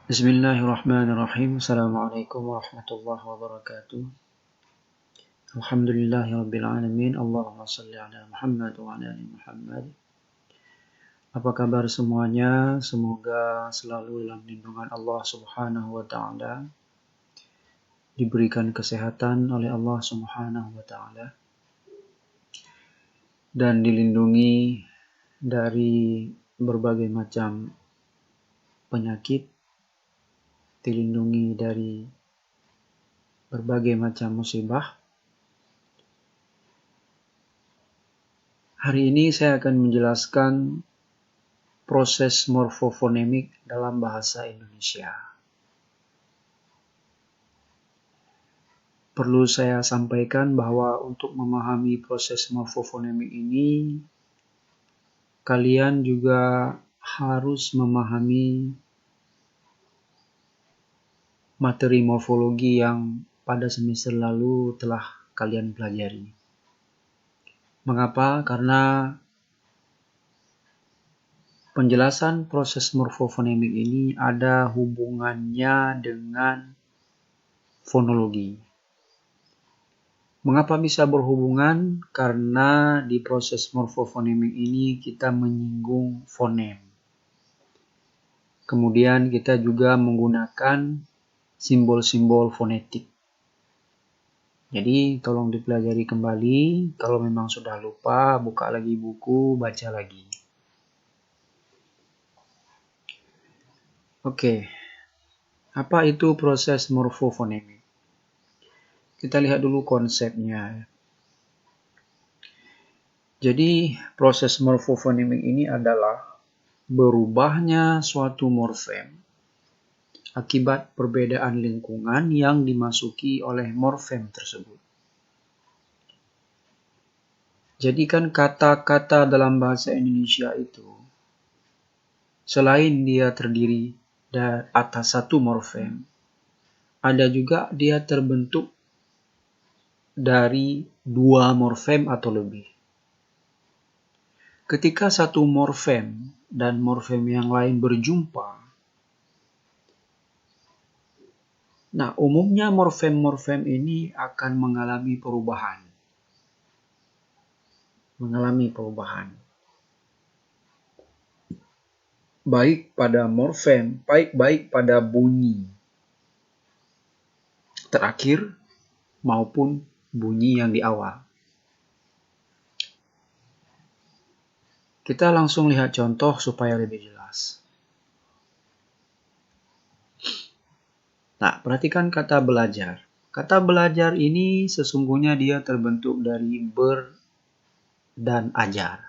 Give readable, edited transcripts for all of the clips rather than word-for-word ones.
Bismillahirrahmanirrahim. Assalamualaikum warahmatullahi wabarakatuh. Alhamdulillahirabbil alamin. Allahumma shalli ala Muhammad wa ala ali Muhammad. Apa kabar semuanya? Semoga selalu dalam lindungan Allah Subhanahu wa taala. Diberikan kesehatan oleh Allah Subhanahu wa taala. Dan dilindungi dari berbagai macam penyakit, dilindungi dari berbagai macam musibah. Hari ini saya akan menjelaskan proses morfofonemik dalam bahasa Indonesia. Perlu saya sampaikan bahwa untuk memahami proses morfofonemik ini, kalian juga harus memahami materi morfologi yang pada semester lalu telah kalian pelajari. Mengapa? Karena penjelasan proses morfofonemik ini ada hubungannya dengan fonologi. Mengapa bisa berhubungan? Karena di proses morfofonemik ini kita menyinggung fonem. Kemudian kita juga menggunakan simbol-simbol fonetik. Jadi tolong dipelajari kembali. Kalau memang sudah lupa, buka lagi buku, baca lagi. Oke, apa itu proses morfofonemik? Kita lihat dulu konsepnya. Jadi proses morfofonemik ini adalah berubahnya suatu morfem akibat perbedaan lingkungan yang dimasuki oleh morfem tersebut. Jadi kan kata-kata dalam bahasa Indonesia itu, selain dia terdiri dari atas satu morfem, ada juga dia terbentuk dari dua morfem atau lebih. Ketika satu morfem dan morfem yang lain berjumpa, nah, umumnya morfem-morfem ini akan mengalami perubahan. Baik pada morfem, baik pada bunyi terakhir maupun bunyi yang di awal. Kita langsung lihat contoh supaya lebih jelas. Nah, perhatikan kata belajar. Kata belajar ini sesungguhnya dia terbentuk dari ber dan ajar.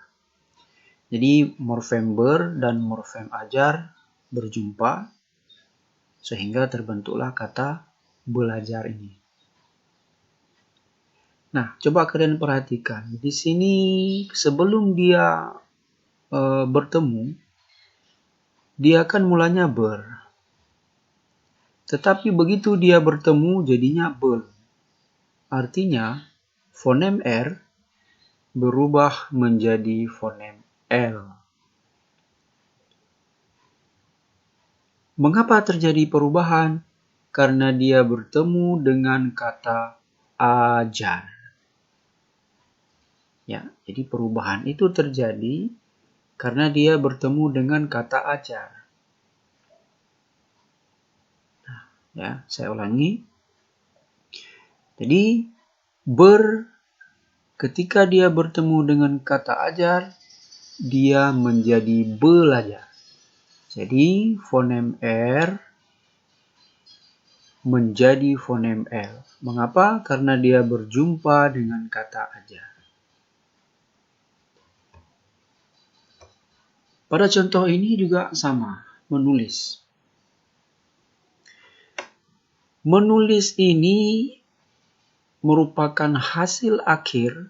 Jadi morfem ber dan morfem ajar berjumpa sehingga terbentuklah kata belajar ini. Nah, coba kalian perhatikan. Di sini sebelum dia bertemu, dia kan mulanya ber. Tetapi begitu dia bertemu jadinya bel. Artinya fonem R berubah menjadi fonem L. Mengapa terjadi perubahan? Karena dia bertemu dengan kata ajar. Ya, jadi perubahan itu terjadi karena dia bertemu dengan kata ajar. Nah, ya, saya ulangi. Jadi ketika dia bertemu dengan kata ajar, dia menjadi belajar. Jadi fonem R menjadi fonem L. Mengapa? Karena dia berjumpa dengan kata ajar. Pada contoh ini juga sama, menulis. Menulis ini merupakan hasil akhir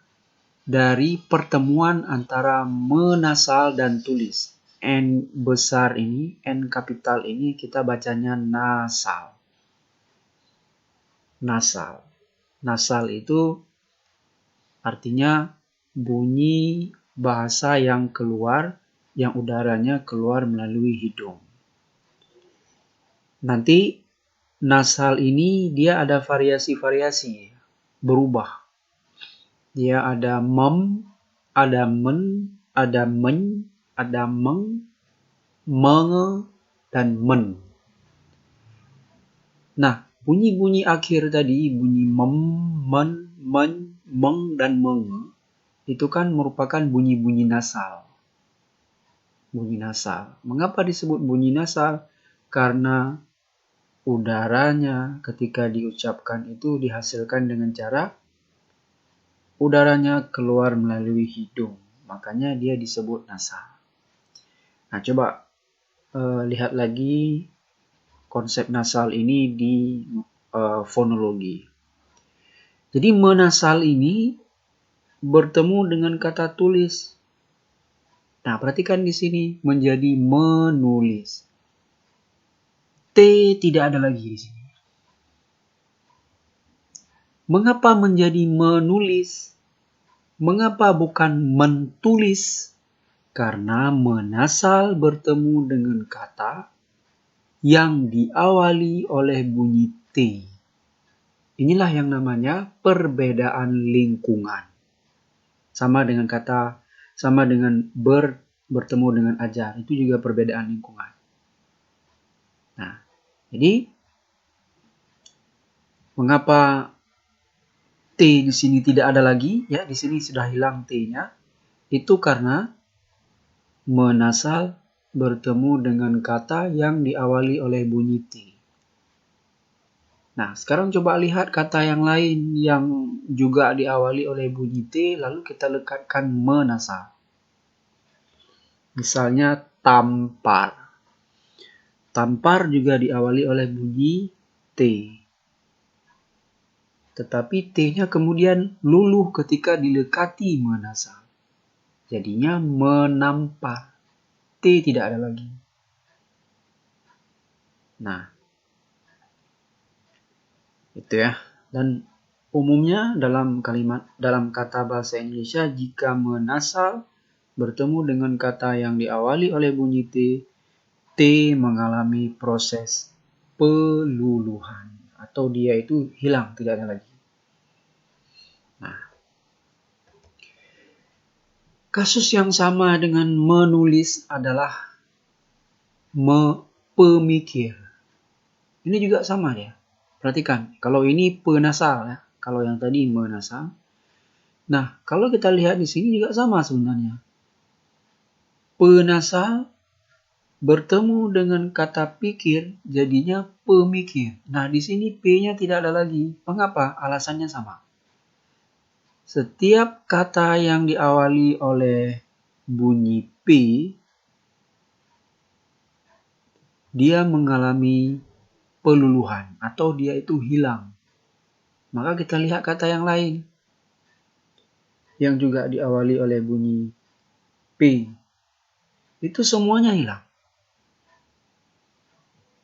dari pertemuan antara menasal dan tulis. N besar ini, N kapital ini kita bacanya nasal. Nasal. Nasal itu artinya bunyi bahasa yang keluar, yang udaranya keluar melalui hidung. Nanti nasal ini dia ada variasi-variasi, berubah. Dia ada mem, ada men, ada men, ada meng, menge, dan men. Nah, bunyi-bunyi akhir tadi, bunyi mem, men, men, meng, dan menge, itu kan merupakan bunyi-bunyi nasal. Bunyi nasal. Mengapa disebut bunyi nasal? Karena udaranya ketika diucapkan itu dihasilkan dengan cara udaranya keluar melalui hidung. Makanya dia disebut nasal. Nah, coba lihat lagi konsep nasal ini di fonologi. Jadi menasal ini bertemu dengan kata tulis. Nah, perhatikan di sini menjadi menulis. T tidak ada lagi di sini. Mengapa menjadi menulis? Mengapa bukan mentulis? Karena menasal bertemu dengan kata yang diawali oleh bunyi T. Inilah yang namanya perbedaan lingkungan. Sama dengan bertemu dengan ajar. Itu juga perbedaan lingkungan. Nah, jadi mengapa T di sini tidak ada lagi? Ya, di sini sudah hilang T-nya. Itu karena menasal bertemu dengan kata yang diawali oleh bunyi T. Nah, sekarang coba lihat kata yang lain yang juga diawali oleh bunyi T, lalu kita lekatkan menasal. Misalnya tampar. Tampar juga diawali oleh bunyi T. Tetapi T-nya kemudian luluh ketika dilekati menasal. Jadinya menampar. T tidak ada lagi. Nah, itu ya. Dan umumnya dalam kata bahasa Indonesia, jika menasal bertemu dengan kata yang diawali oleh bunyi T, T mengalami proses peluluhan. Atau dia itu hilang, tidak ada lagi. Nah, kasus yang sama dengan menulis adalah pemikir. Ini juga sama dia. Perhatikan, kalau ini penasal ya, kalau yang tadi menasal. Nah, kalau kita lihat di sini juga sama sebenarnya. Penasal bertemu dengan kata pikir, jadinya pemikir. Nah, di sini P-nya tidak ada lagi. Mengapa? Alasannya sama. Setiap kata yang diawali oleh bunyi P, dia mengalami peluluhan atau dia itu hilang. Maka kita lihat kata yang lain yang juga diawali oleh bunyi P. Itu semuanya hilang.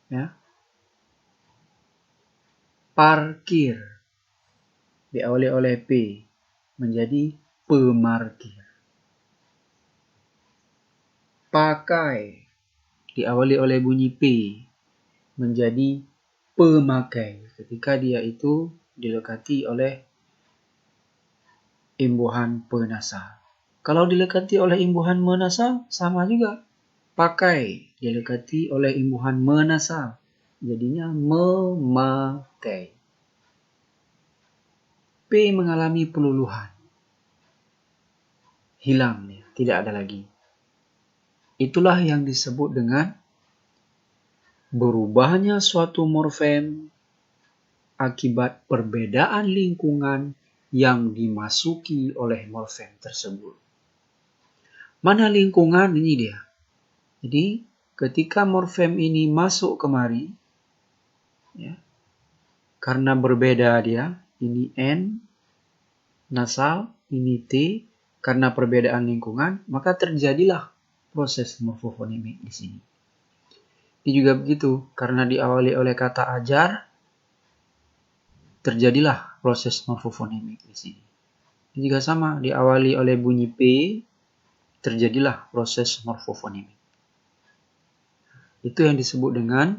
Ya. Parkir diawali oleh P menjadi pemarkir. Pakai diawali oleh bunyi P menjadi pemakai ketika dia itu dilekati oleh imbuhan penasal. Kalau dilekati oleh imbuhan menasal sama juga. Pakai dilekati oleh imbuhan menasal. Jadinya memakai. P mengalami peluluhan. Hilang, tidak ada lagi. Itulah yang disebut dengan berubahnya suatu morfem akibat perbedaan lingkungan yang dimasuki oleh morfem tersebut. Mana lingkungan? Ini dia. Jadi, ketika morfem ini masuk kemari, ya, karena berbeda dia, ini N, nasal, ini T, karena perbedaan lingkungan, maka terjadilah proses morfofonemik di sini. Ini juga begitu, karena diawali oleh kata ajar, terjadilah proses morfofonemik di sini. Ini juga sama, diawali oleh bunyi P, terjadilah proses morfofonemik. Itu yang disebut dengan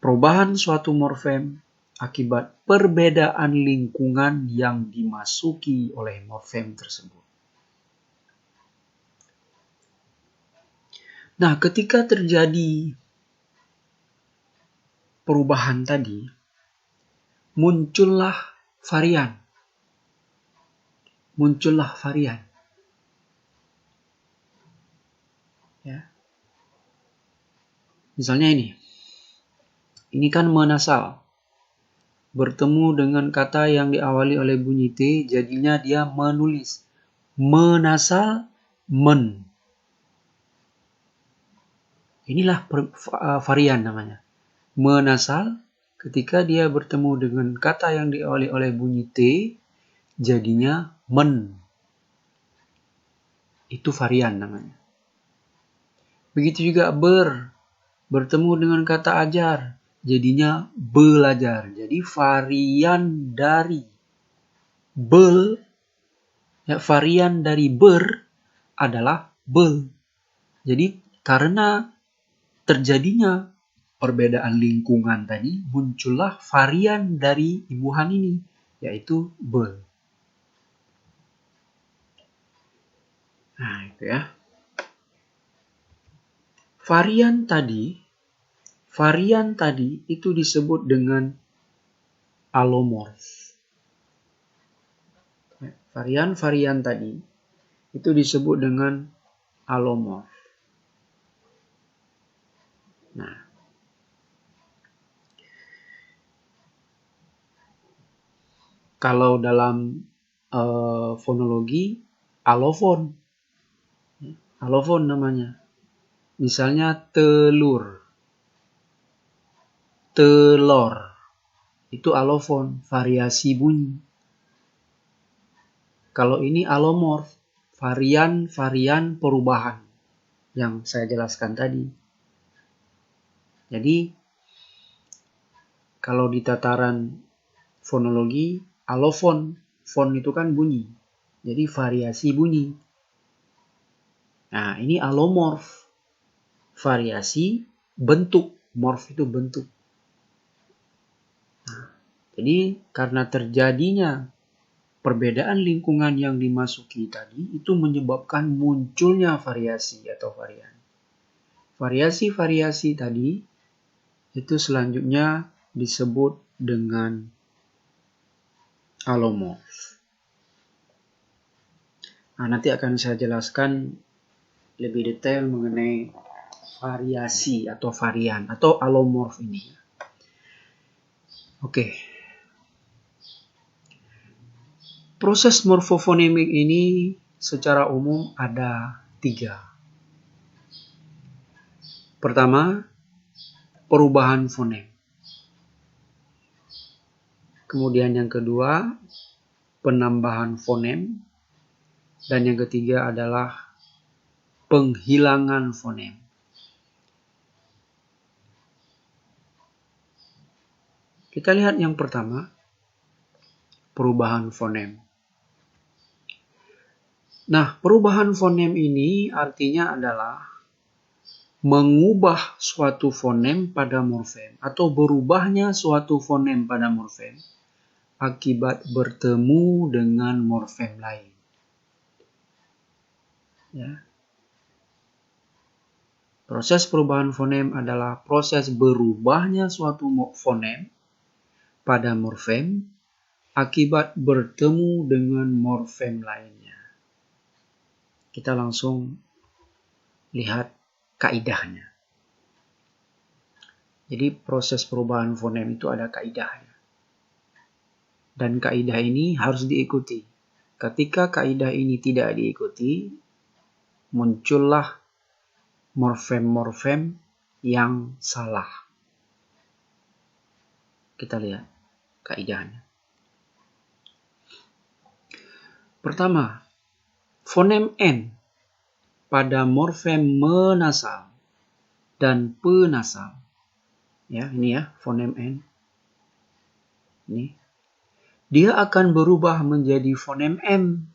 perubahan suatu morfem akibat perbedaan lingkungan yang dimasuki oleh morfem tersebut. Nah, ketika terjadi perubahan tadi, muncullah varian. Ya. Misalnya ini kan menasal. Bertemu dengan kata yang diawali oleh bunyi T, jadinya dia menulis. Menasal, men. Inilah varian namanya. Menasal, ketika dia bertemu dengan kata yang diawali oleh bunyi T, jadinya men. Itu varian namanya. Begitu juga bertemu dengan kata ajar, jadinya belajar. Jadi varian dari varian dari adalah bel. Jadi karena terjadinya perbedaan lingkungan tadi, muncullah varian dari imbuhan ini, yaitu bel. Nah, itu ya. Varian tadi itu disebut dengan alomorf. Varian tadi itu disebut dengan alomorf. Nah, kalau dalam fonologi, alofon namanya. Misalnya telur, telor, itu alofon, variasi bunyi. Kalau ini alomorf, varian perubahan yang saya jelaskan tadi. Jadi, kalau di tataran fonologi, alofon, fon itu kan bunyi. Jadi variasi bunyi. Nah, ini alomorf, variasi bentuk. Morf itu bentuk. Nah, jadi karena terjadinya perbedaan lingkungan yang dimasuki tadi, itu menyebabkan munculnya variasi atau varian. Variasi-variasi tadi itu selanjutnya disebut dengan alomorf. Nah, nanti akan saya jelaskan lebih detail mengenai variasi atau varian atau alomorf ini. Oke. Proses morfofonemik ini secara umum ada 3. Pertama, perubahan fonem. Kemudian yang kedua, penambahan fonem. Dan yang ketiga adalah penghilangan fonem. Kita lihat yang pertama, perubahan fonem. Nah, perubahan fonem ini artinya adalah mengubah suatu fonem pada morfem atau berubahnya suatu fonem pada morfem akibat bertemu dengan morfem lain. Ya. Proses perubahan fonem adalah proses berubahnya suatu fonem pada morfem akibat bertemu dengan morfem lainnya. Kita langsung lihat kaidahnya. Jadi proses perubahan fonem itu ada kaidahnya. Dan kaidah ini harus diikuti. Ketika kaidah ini tidak diikuti, muncullah morfem-morfem yang salah. Kita lihat kaidahnya. Pertama, fonem N pada morfem menasal dan penasal. Ya, ini ya, fonem N. Ini. Dia akan berubah menjadi fonem M.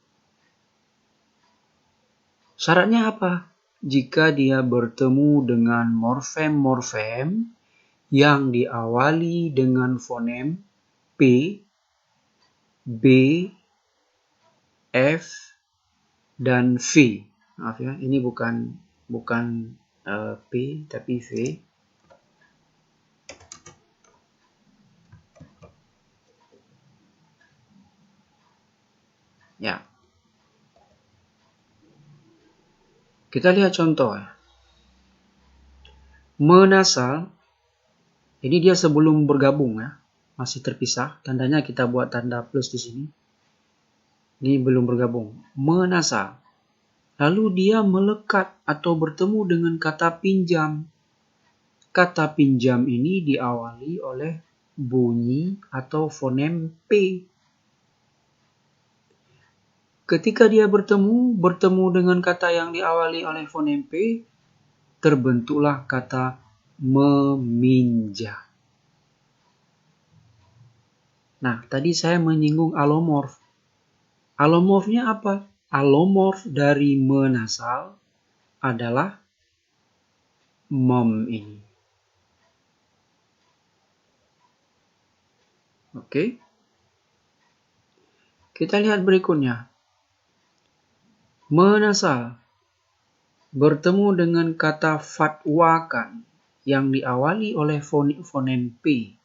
Syaratnya apa? Jika dia bertemu dengan morfem-morfem yang diawali dengan fonem P, B, F, dan V. Maaf ya, ini bukan P tapi V. Ya. Kita lihat contoh ya. Menasal, ini dia sebelum bergabung ya, masih terpisah. Tandanya kita buat tanda plus di sini. Ini belum bergabung. Menasal. Lalu dia melekat atau bertemu dengan kata pinjam. Kata pinjam ini diawali oleh bunyi atau fonem P. Ketika dia bertemu dengan kata yang diawali oleh fonem P, terbentuklah kata meminjam. Nah, tadi saya menyinggung alomorf. Alomorfnya apa? Alomorf dari menasal adalah mem ini. Oke. Kita lihat berikutnya. Menasal bertemu dengan kata fatwakan yang diawali oleh fonem P.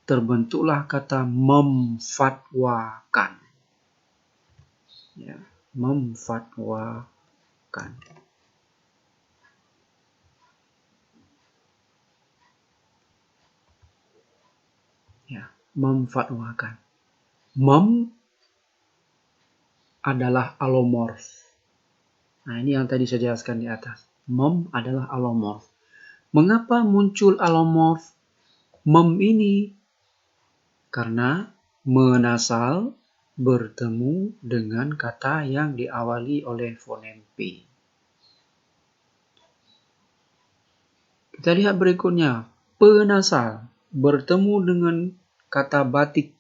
Terbentuklah kata memfatwakan. Ya, memfatwakan. Ya, memfatwakan. Mem adalah alomorf. Nah, ini yang tadi saya jelaskan di atas. Mem adalah alomorf. Mengapa muncul alomorf mem ini? Karena menasal bertemu dengan kata yang diawali oleh fonem P. Kita lihat berikutnya. Penasal bertemu dengan kata batik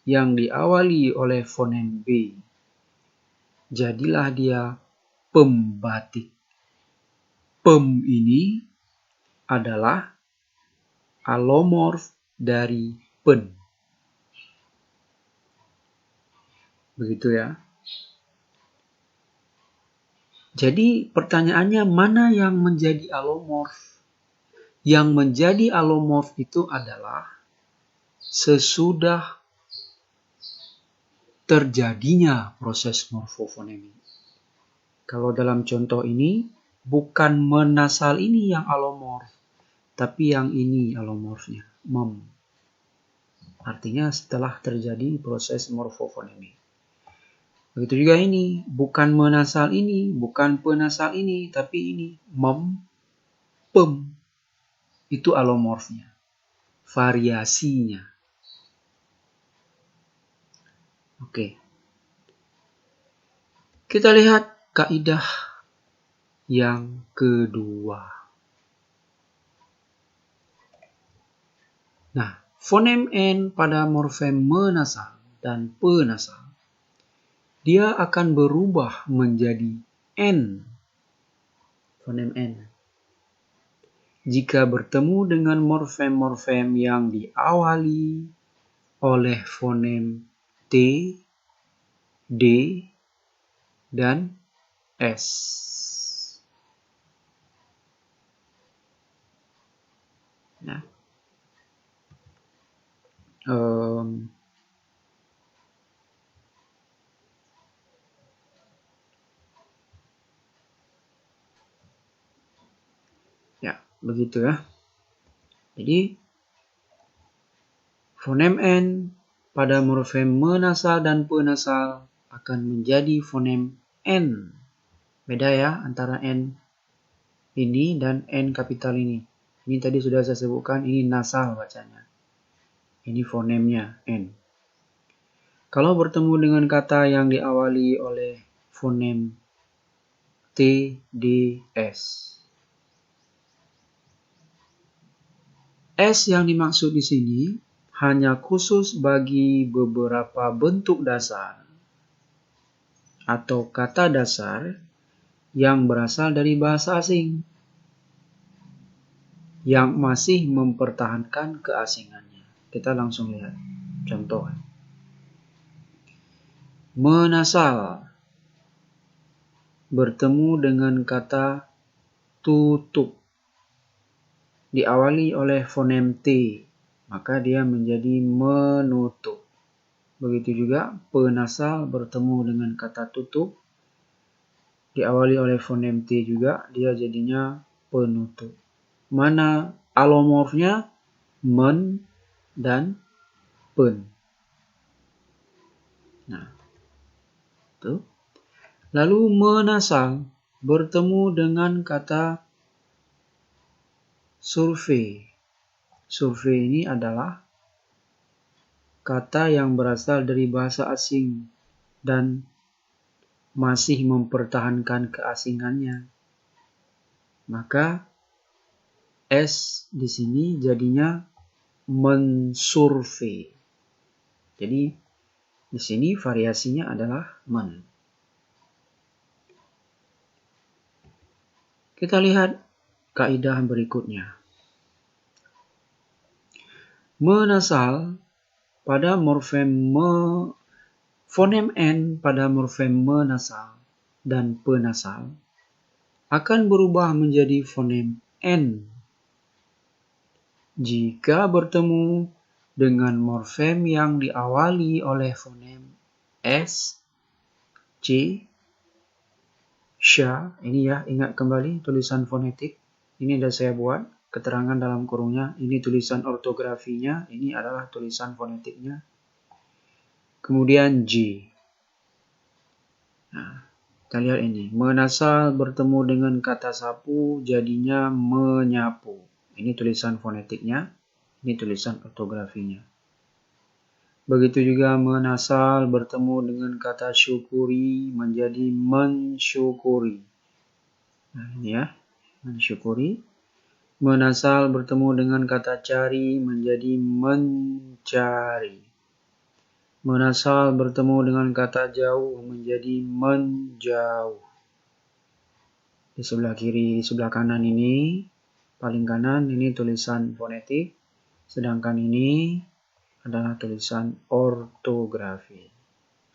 yang diawali oleh fonem B. Jadilah dia pembatik. Pem ini adalah alomorf dari pen. Begitu ya. Jadi pertanyaannya mana yang menjadi alomorf? Yang menjadi alomorf itu adalah sesudah terjadinya proses morfofonemi. Kalau dalam contoh ini, bukan menasal ini yang alomorf, tapi yang ini alomorfnya, mem. Artinya setelah terjadi proses morfofonemi. Begitu juga ini, bukan menasal ini, bukan penasal ini, tapi ini mem, pem. Itu alomorfnya, variasinya. Oke. Kita lihat kaidah yang kedua. Nah, fonem N pada morfem menasal dan penasal, dia akan berubah menjadi N. Fonem N. Jika bertemu dengan morfem-morfem yang diawali oleh fonem T, D, dan S. Nah, ya, begitu ya. Jadi, fonem N pada morfem menasal dan penasal akan menjadi fonem N. Beda ya antara N ini dan N kapital ini. Ini tadi sudah saya sebutkan, ini nasal bacanya. Ini fonemnya N. Kalau bertemu dengan kata yang diawali oleh fonem T, D, S. S yang dimaksud di sini hanya khusus bagi beberapa bentuk dasar atau kata dasar yang berasal dari bahasa asing. yang masih mempertahankan keasingannya. Kita langsung lihat contoh. Menasal bertemu dengan kata tutup, diawali oleh fonem T, maka dia menjadi menutup. Begitu juga penasal bertemu dengan kata tutup, diawali oleh fonem T juga, dia jadinya penutup. Mana alomorfnya? Men dan pen. Nah, tuh. Lalu menasal bertemu dengan kata survei. Survei ini adalah kata yang berasal dari bahasa asing dan masih mempertahankan keasingannya. Maka S di sini jadinya mensurvei. Jadi di sini variasinya adalah men. Kita lihat kaidah berikutnya. Menasal pada morfem fonem N pada morfem menasal dan penasal akan berubah menjadi fonem N jika bertemu dengan morfem yang diawali oleh fonem S, C, sha. Ini ya, ingat kembali tulisan fonetik. Ini sudah saya buat keterangan dalam kurungnya. Ini tulisan ortografinya, ini adalah tulisan fonetiknya. Kemudian G. Nah, kita lihat ini. Menasal bertemu dengan kata sapu jadinya menyapu. Ini tulisan fonetiknya. Ini tulisan ortografinya. Begitu juga menasal bertemu dengan kata syukuri menjadi mensyukuri. Nah, ini ya. Mensyukuri. Menasal bertemu dengan kata cari menjadi mencari. Menasal bertemu dengan kata jauh menjadi menjauh. Di sebelah kiri, di sebelah kanan ini, paling kanan ini tulisan fonetik, sedangkan ini adalah tulisan ortografi.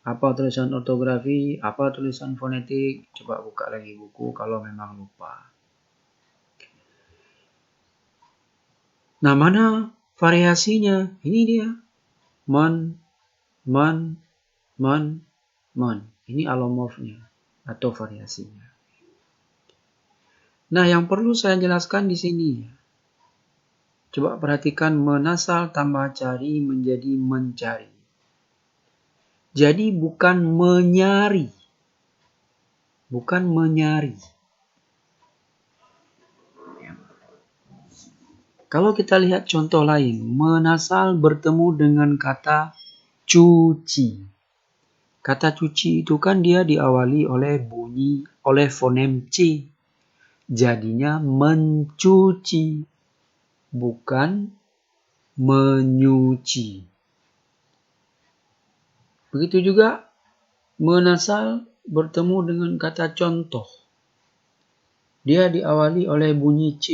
Apa tulisan ortografi? Apa tulisan fonetik? Coba buka lagi buku kalau memang lupa. Nah, mana variasinya? Ini dia. Men. Ini alomorfnya atau variasinya. Nah, yang perlu saya jelaskan di sini. Coba perhatikan menasal tambah cari menjadi mencari. Jadi bukan menyari. Bukan menyari. Kalau kita lihat contoh lain, menasal bertemu dengan kata cuci. Kata cuci itu kan dia diawali oleh fonem C. Jadinya mencuci, bukan menyuci. Begitu juga menasal bertemu dengan kata contoh. Dia diawali oleh bunyi C.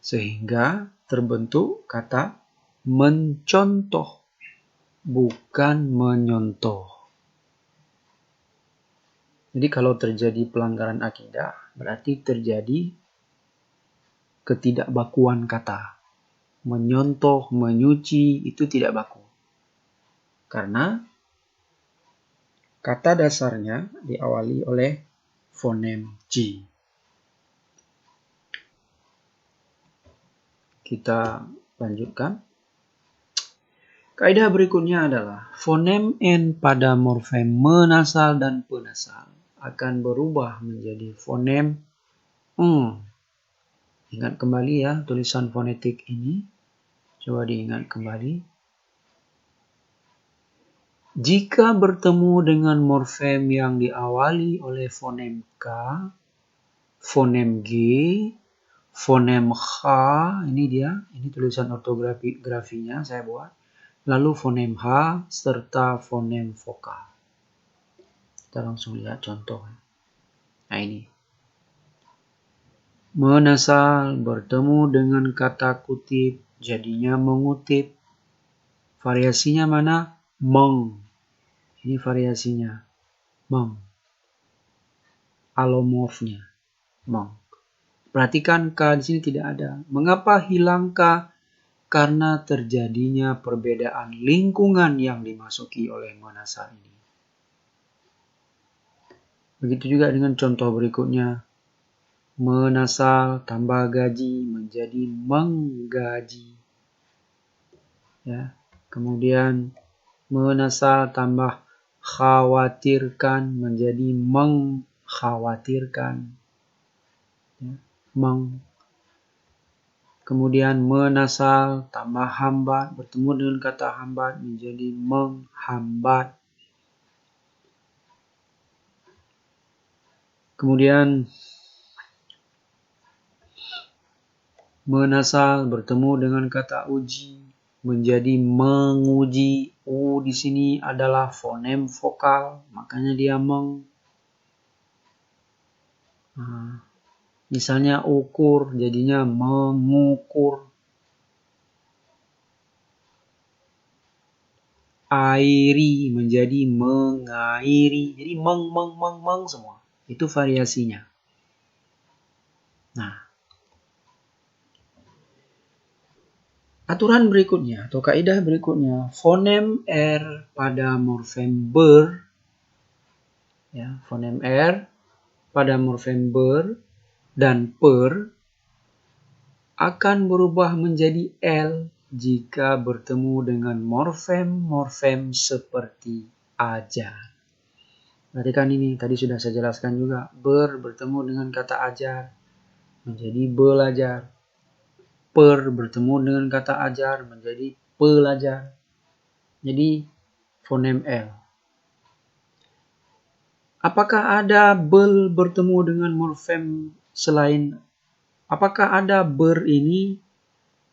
Sehingga terbentuk kata mencontoh, bukan menyontoh. Jadi kalau terjadi pelanggaran akidah, berarti terjadi ketidakbakuan kata. Menyontoh, menyuci, itu tidak baku. Karena kata dasarnya diawali oleh fonem G. Kita lanjutkan. Kaidah berikutnya adalah fonem N pada morfem menasal dan penasal akan berubah menjadi fonem ng. Ingat kembali ya tulisan fonetik ini. Coba diingat kembali. Jika bertemu dengan morfem yang diawali oleh fonem K, fonem G, fonem H, ini dia, ini tulisan ortografinya saya buat. Lalu fonem H serta fonem vokal. Kita langsung lihat contoh. Nah ini. Menasal bertemu dengan kata kutip, jadinya mengutip. Variasinya mana? Meng. Ini variasinya. Meng. Alomorfnya. Meng. Perhatikan K di sini tidak ada. Mengapa hilang K? Karena terjadinya perbedaan lingkungan yang dimasuki oleh menasal ini. Begitu juga dengan contoh berikutnya. Menasal tambah gaji menjadi menggaji. Ya. Kemudian menasal tambah khawatirkan menjadi mengkhawatirkan. Ya. Kemudian menasal tambah hambat bertemu dengan kata hambat menjadi menghambat. Kemudian menasal bertemu dengan kata uji menjadi menguji. U di sini adalah fonem vokal, makanya dia meng. Misalnya ukur, jadinya mengukur. Airi menjadi mengairi. Jadi meng semua. Itu variasinya. Nah, aturan berikutnya atau kaidah berikutnya, fonem R pada morfem ber, ya, fonem R pada morfem ber dan per akan berubah menjadi L jika bertemu dengan morfem-morfem seperti ajar. Perhatikan ini, tadi sudah saya jelaskan juga. Bertemu dengan kata ajar menjadi belajar. Per bertemu dengan kata ajar menjadi pelajar. Jadi fonem L. Apakah ada bel bertemu dengan morfem selain? Apakah ada ber ini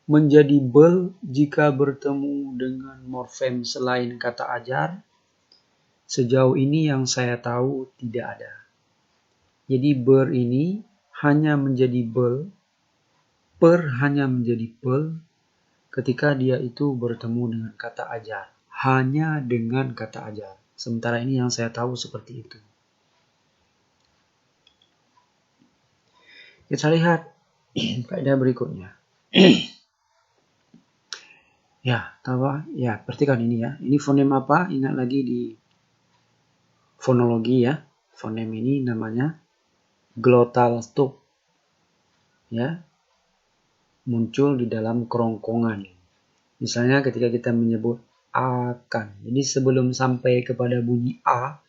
menjadi bel jika bertemu dengan morfem selain kata ajar? Sejauh ini yang saya tahu tidak ada. Jadi ber ini hanya menjadi bel, per hanya menjadi bel ketika dia itu bertemu dengan kata ajar. Hanya dengan kata ajar. Sementara ini yang saya tahu seperti itu. Kita lihat kaidah berikutnya. Ya, perhatikan ini ya. Ini fonem apa? Ingat lagi di fonologi ya. Fonem ini namanya glottal stop. Ya. Muncul di dalam kerongkongan. Misalnya ketika kita menyebut akan. Jadi sebelum sampai kepada bunyi A,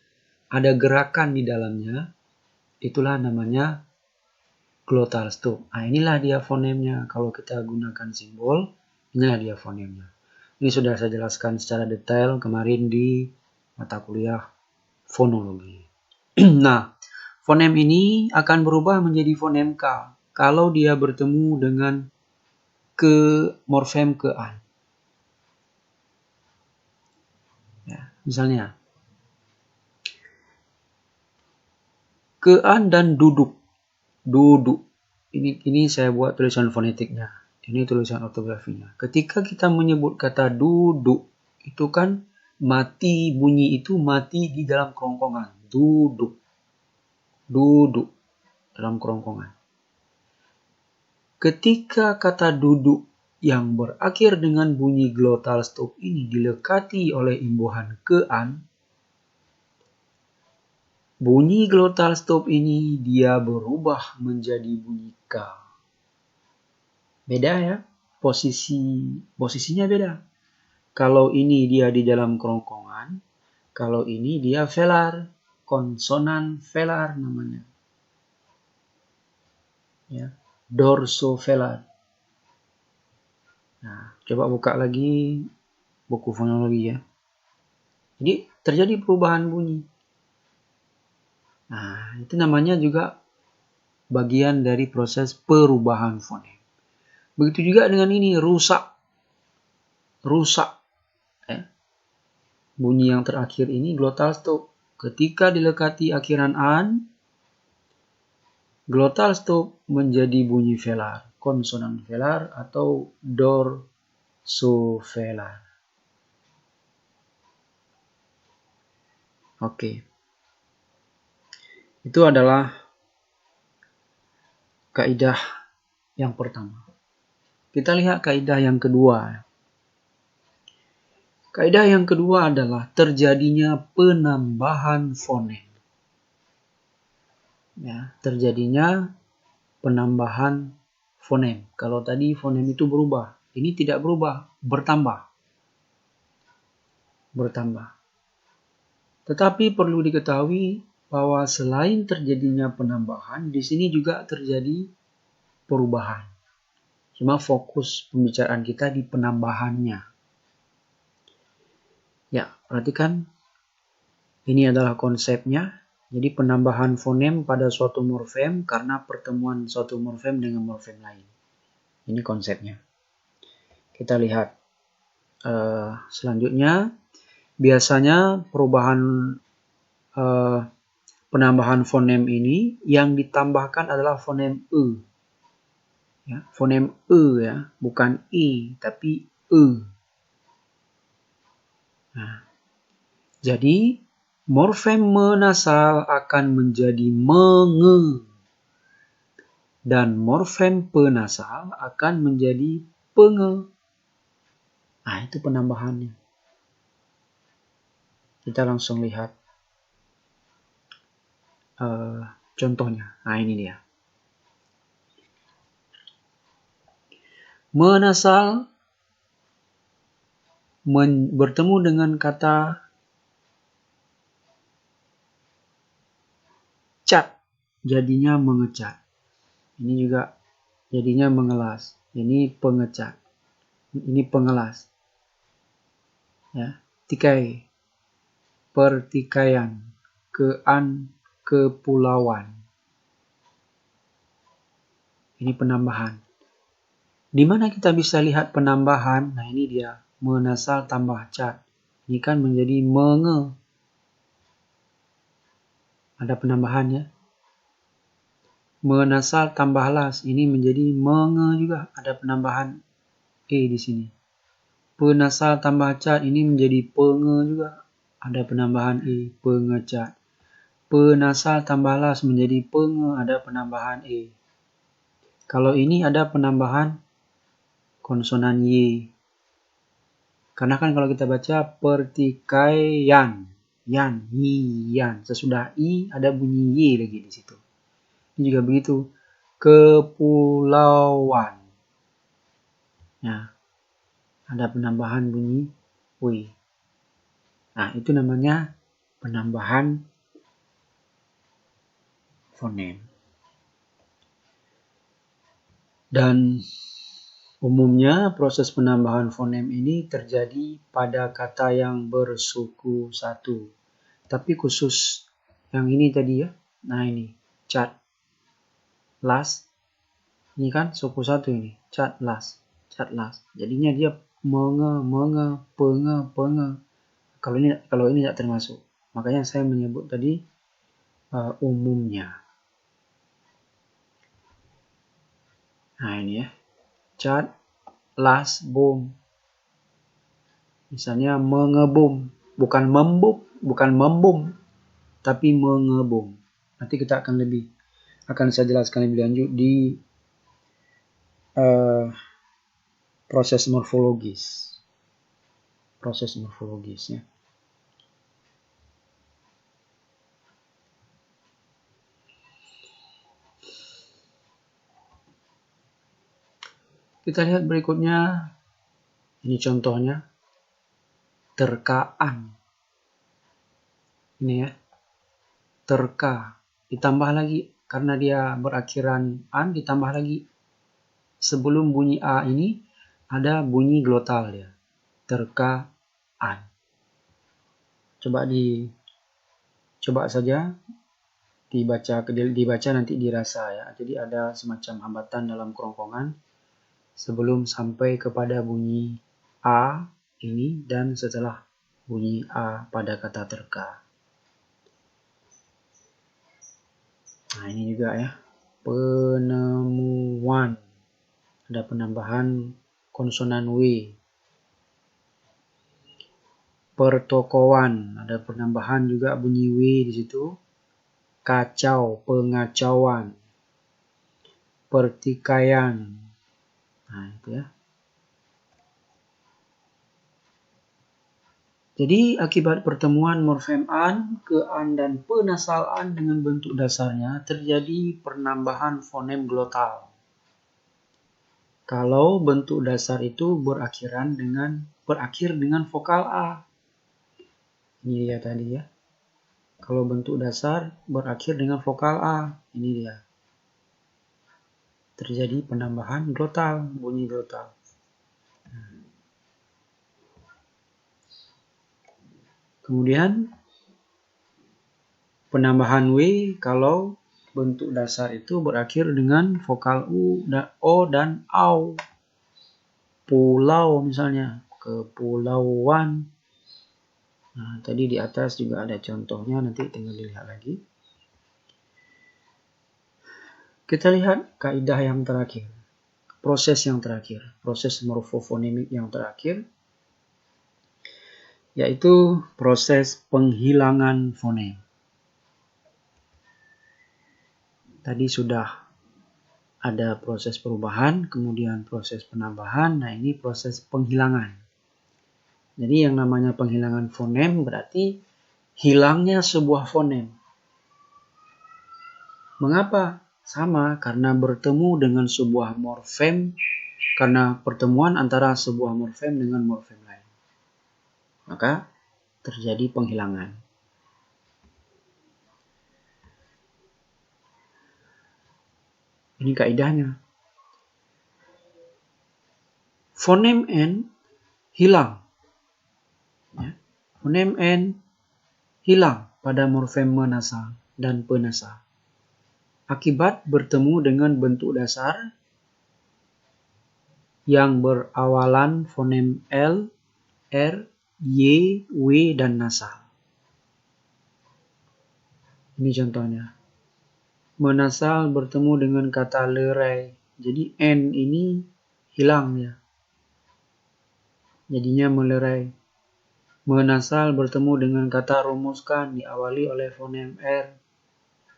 ada gerakan di dalamnya. Itulah namanya glottal stop. Nah, inilah dia fonemnya. Kalau kita gunakan simbol, inilah dia fonemnya. Ini sudah saya jelaskan secara detail kemarin di mata kuliah fonologi. Nah, fonem ini akan berubah menjadi fonem K kalau dia bertemu dengan morfem ke-an. Ya, misalnya ke-an dan duduk. Duduk. Ini saya buat tulisan fonetiknya. Ini tulisan ortografinya. Ketika kita menyebut kata duduk, itu kan mati, bunyi itu mati di dalam kerongkongan. Duduk. Duduk dalam kerongkongan. Ketika kata duduk yang berakhir dengan bunyi glottal stop ini dilekati oleh imbuhan ke-an, bunyi glottal stop ini dia berubah menjadi bunyi K. Beda ya, posisinya beda. Kalau ini dia di dalam kerongkongan, kalau ini dia velar, konsonan velar namanya. Ya, dorsovelar. Nah, coba buka lagi buku fonologi ya. Jadi terjadi perubahan bunyi. Nah, itu namanya juga bagian dari proses perubahan fonem. Begitu juga dengan ini, rusak. Rusak. Ya. Bunyi yang terakhir ini glottal stop. Ketika dilekati akhiran an, Glotal stop menjadi bunyi velar, konsonan velar atau dorsovelar. Oke. Itu adalah kaidah yang pertama. Kita lihat kaidah yang kedua. Kaidah yang kedua adalah terjadinya penambahan fonem. Ya, terjadinya penambahan fonem. Kalau tadi fonem itu berubah, ini tidak berubah, bertambah. Tetapi perlu diketahui bahwa selain terjadinya penambahan, di sini juga terjadi perubahan. Cuma fokus pembicaraan kita di penambahannya. Ya, perhatikan. Ini adalah konsepnya. Jadi penambahan fonem pada suatu morfem karena pertemuan suatu morfem dengan morfem lain. Ini konsepnya. Kita lihat selanjutnya. Biasanya perubahan penambahan fonem ini yang ditambahkan adalah fonem e. Ya, fonem e ya, bukan i tapi e. Nah, jadi morfem menasal akan menjadi menge dan morfem penasal akan menjadi penge. Nah, itu penambahannya. Kita langsung lihat contohnya. Nah, ini dia. Menasal bertemu dengan kata cat, jadinya mengecat. Ini juga jadinya mengelas. Ini pengecat. Ini pengelas. Ya, tikai, pertikaian, kepulauan. Ini penambahan. Di mana kita bisa lihat penambahan? Nah, ini dia. Menasal tambah cat. Ini kan menjadi menge. Ada penambahannya. Menasal tambah las. Ini menjadi menge juga. Ada penambahan e di sini. Penasal tambah cat. Ini menjadi penge juga. Ada penambahan e. Pengecat. Penasal tambah las menjadi penge. Ada penambahan e. Kalau ini ada penambahan konsonan y. Karena kan kalau kita baca pertikaian, yan, yan. Sesudah i ada bunyi y lagi di situ. Ini juga begitu. Kepulauan. Nah, ada penambahan bunyi w. Nah, itu namanya penambahan fonem. Dan umumnya proses penambahan fonem ini terjadi pada kata yang bersuku satu. Tapi khusus yang ini tadi ya. Nah, ini cat, las. Ini kan suku satu ini. Cat, las. Jadinya dia menge, penge. Kalau ini tidak termasuk. Makanya saya menyebut tadi umumnya. Nah, ini ya. Cat, las, bom. Misalnya mengebom, bukan membom, tapi mengebom. Nanti kita akan saya jelaskan lebih lanjut di proses morfologis ya. Kita lihat berikutnya. Ini contohnya. Terkaan. Ini ya. Terka. Ditambah lagi. Karena dia berakhiran an, ditambah lagi. Sebelum bunyi a ini, ada bunyi glotal ya. Terkaan. Coba saja. Dibaca nanti dirasa ya. Jadi ada semacam hambatan dalam kerongkongan. Sebelum sampai kepada bunyi a ini dan setelah bunyi a pada kata terka. Nah, ini juga ya. penemuan. Ada penambahan konsonan W. Pertokoan, ada penambahan juga bunyi W di situ. Kacau, pengacauan. Pertikaian. Nah, itu ya. Jadi akibat pertemuan morfem an, ke an dan penasal an dengan bentuk dasarnya terjadi penambahan fonem glotal. Kalau bentuk dasar itu berakhir dengan vokal A. Ini dia tadi ya. Kalau bentuk dasar berakhir dengan vokal A, ini dia. Terjadi penambahan glotal, bunyi glotal. Kemudian penambahan W kalau bentuk dasar itu berakhir dengan vokal U, O, dan AU. Pulau misalnya, kepulauan. Nah, tadi di atas juga ada contohnya, nanti tinggal dilihat lagi. Kita lihat kaidah yang terakhir, proses yang terakhir, proses morfofonemik yang terakhir, yaitu proses penghilangan fonem. Tadi sudah ada proses perubahan, kemudian proses penambahan, nah ini proses penghilangan. Jadi yang namanya penghilangan fonem berarti hilangnya sebuah fonem. Mengapa? Sama, karena bertemu dengan sebuah morfem, karena pertemuan antara sebuah morfem dengan morfem lain. Maka terjadi penghilangan. Ini kaidahnya. Fonem N hilang. Ya. Fonem N hilang pada morfem menasal dan penasal. Akibat bertemu dengan bentuk dasar yang berawalan fonem L, R, Y, W, dan nasal. Ini contohnya. Menasal bertemu dengan kata lerai. Jadi N ini hilang ya. Jadinya melerai. Menasal bertemu dengan kata rumuskan diawali oleh fonem R.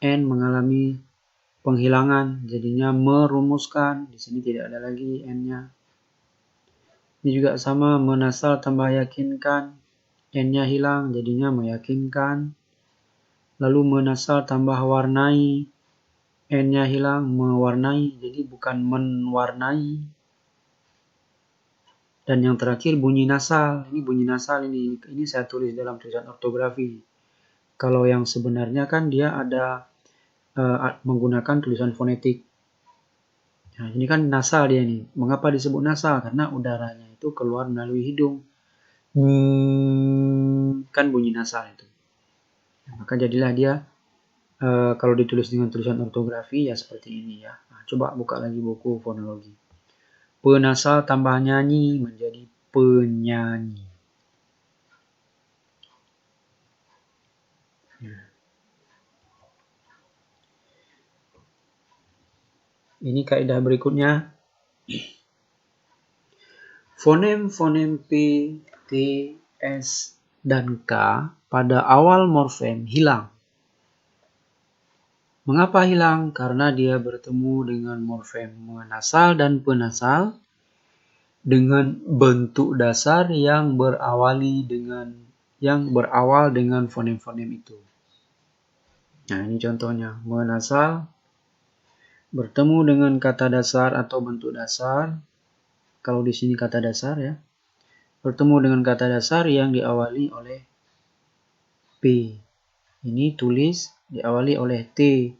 N mengalami penghilangan. Jadinya merumuskan. Di sini tidak ada lagi N-nya. Ini juga sama, menasal tambah yakinkan. N-nya hilang, jadinya meyakinkan. Lalu menasal tambah warnai. N-nya hilang, mewarnai, jadi bukan menwarnai. Dan yang terakhir bunyi nasal. Ini bunyi nasal ini saya tulis dalam tulisan ortografi. Kalau yang sebenarnya kan dia ada menggunakan tulisan fonetik. Nah, ini kan nasal dia nih. Mengapa disebut nasal? Karena udaranya itu keluar melalui hidung. Kan bunyi nasal itu. Maka jadilah dia kalau ditulis dengan tulisan ortografi ya seperti ini ya. Nah, coba buka lagi buku fonologi. Penasal tambah nyanyi menjadi penyanyi. Ini kaidah berikutnya. Fonem-fonem P, T, S, dan K pada awal morfem hilang. Mengapa hilang? Karena dia bertemu dengan morfem menasal dan penasal dengan bentuk dasar yang berawal dengan fonem-fonem itu. Nah, ini contohnya. Menasal bertemu dengan kata dasar atau bentuk dasar. Kalau di sini kata dasar ya. Bertemu dengan kata dasar yang diawali oleh P. Ini tulis diawali oleh T.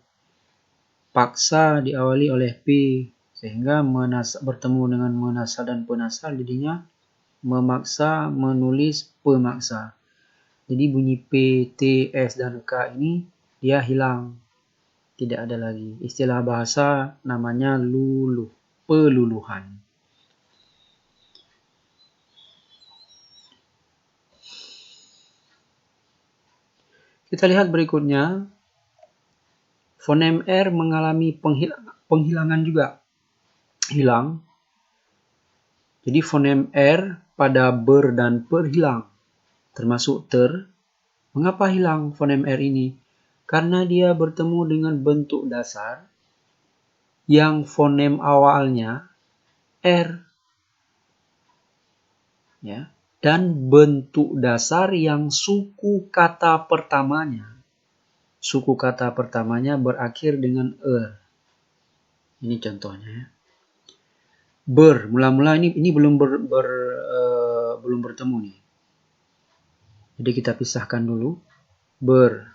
Paksa diawali oleh P. Sehingga bertemu dengan menasal dan penasal jadinya memaksa menulis pemaksa. Jadi bunyi P, T, S, dan K ini dia hilang. Tidak ada lagi. Istilah bahasa namanya luluh, peluluhan. Kita lihat berikutnya. fonem R mengalami penghilangan juga. Hilang. Jadi fonem R pada ber dan per hilang. Termasuk ter. Mengapa hilang fonem R ini? Karena dia bertemu dengan bentuk dasar yang fonem awalnya R. Ya. Dan bentuk dasar yang suku kata pertamanya. Suku kata pertamanya berakhir dengan er. Ini contohnya ya. Ber, mula-mula ini belum belum bertemu nih. Jadi kita pisahkan dulu. Ber.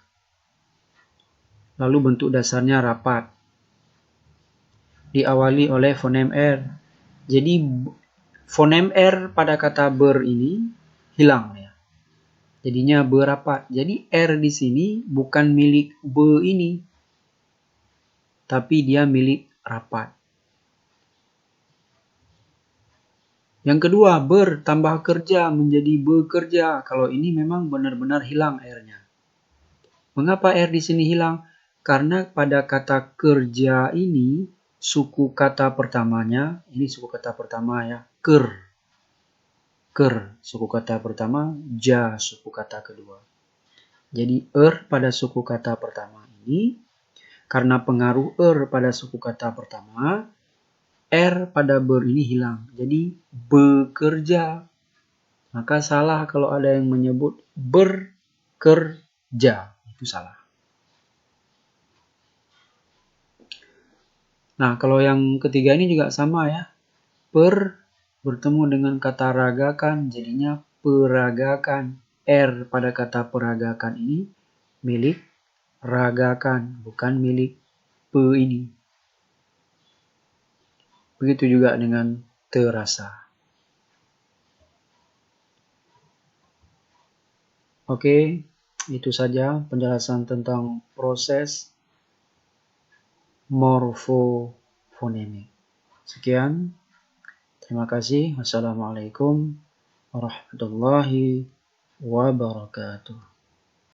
Lalu bentuk dasarnya rapat. Diawali oleh fonem R. Jadi fonem R pada kata ber ini hilang ya. Jadinya berapat. Jadi R di sini bukan milik be ini. Tapi dia milik rapat. Yang kedua, ber tambah kerja menjadi bekerja. Kalau ini memang benar-benar hilang R-nya. Mengapa R di sini hilang? Karena pada kata kerja ini, suku kata pertamanya, ini suku kata pertama ya, ker. Ker, suku kata pertama, ja, suku kata kedua. Jadi pada suku kata pertama ini, karena pengaruh pada suku kata pertama, R pada ber ini hilang. Jadi bekerja. Maka salah kalau ada yang menyebut berkerja. Itu salah. Nah, kalau yang ketiga ini juga sama ya. Bertemu dengan kata ragakan, jadinya peragakan. R pada kata peragakan ini milik ragakan, bukan milik pe ini. Begitu juga dengan terasa. Oke, itu saja penjelasan tentang proses morfofonemik. Sekian. Terima kasih. Wassalamualaikum warahmatullahi wabarakatuh.